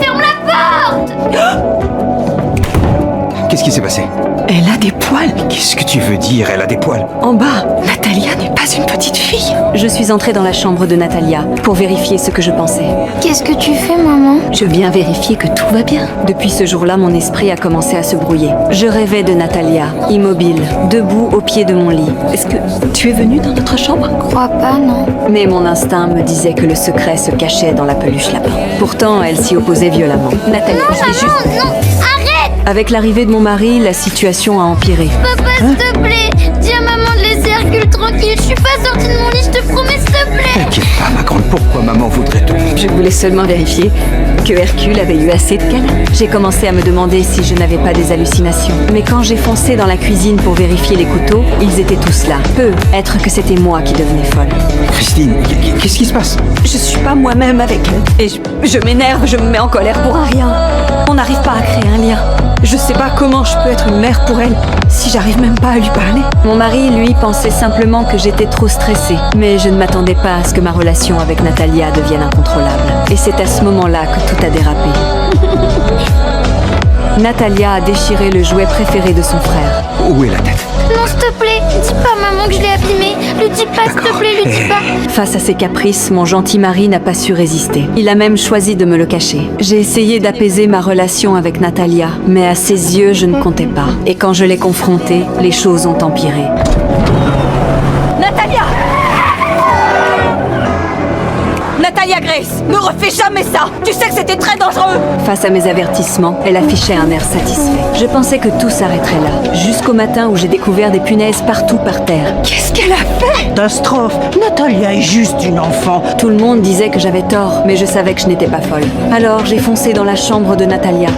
Ferme la porte! Qu'est-ce qui s'est passé? Elle a des poils. Qu'est-ce que tu veux dire, elle a des poils? En bas, Natalia n'est pas une petite fille. Je suis entrée dans la chambre de Natalia pour vérifier ce que je pensais. Qu'est-ce que tu fais, maman? Je viens vérifier que tout va bien. Depuis ce jour-là, mon esprit a commencé à se brouiller. Je rêvais de Natalia, immobile, debout au pied de mon lit. Est-ce que tu es venue dans notre chambre? Crois pas, non. Mais mon instinct me disait que le secret se cachait dans la peluche lapin. Pourtant, elle s'y opposait violemment. Natalia, Non, je vais juste... maman, non! Arrête! Avec l'arrivée de mon mari, la situation a empiré. Papa, s'il te plaît! Dis à maman de laisser Hercule tranquille. Je suis pas sortie de mon lit, je te promets, s'il te plaît! T'inquiète pas, ma grande, pourquoi maman voudrait tout? Je voulais seulement vérifier que Hercule avait eu assez de câlins. J'ai commencé à me demander si je n'avais pas des hallucinations. Mais quand j'ai foncé dans la cuisine pour vérifier les couteaux, ils étaient tous là. Peut être que c'était moi qui devenais folle. Christine, qu'est-ce qui se passe? Je suis pas moi-même avec elle. Et je m'énerve, je me mets en colère pour un rien. On n'arrive pas à créer un lien. Je sais pas comment je peux être une mère pour elle si j'arrive même pas à lui parler. Mon mari, lui, pensait simplement que j'étais trop stressée. Mais je ne m'attendais pas à ce que ma relation avec Natalia devienne incontrôlable. Et c'est à ce moment-là que tout a dérapé. Natalia a déchiré le jouet préféré de son frère. Où est la tête? Non, s'il te plaît, dis pas à maman que je l'ai abîmé. Lui dis pas, s'il te plaît, lui dis pas. Face à ses caprices, mon gentil mari n'a pas su résister. Il a même choisi de me le cacher. J'ai essayé d'apaiser ma relation avec Natalia, mais à ses yeux, je ne comptais pas. Et quand je l'ai confrontée, les choses ont empiré. Natalia! Natalia Grace, ne refais jamais ça! Tu sais que c'était très dangereux! Face à mes avertissements, elle affichait un air satisfait. Je pensais que tout s'arrêterait là, jusqu'au matin où j'ai découvert des punaises partout par terre. Qu'est-ce qu'elle a fait? Catastrophe! Natalia est juste une enfant. Tout le monde disait que j'avais tort, mais je savais que je n'étais pas folle. Alors j'ai foncé dans la chambre de Natalia.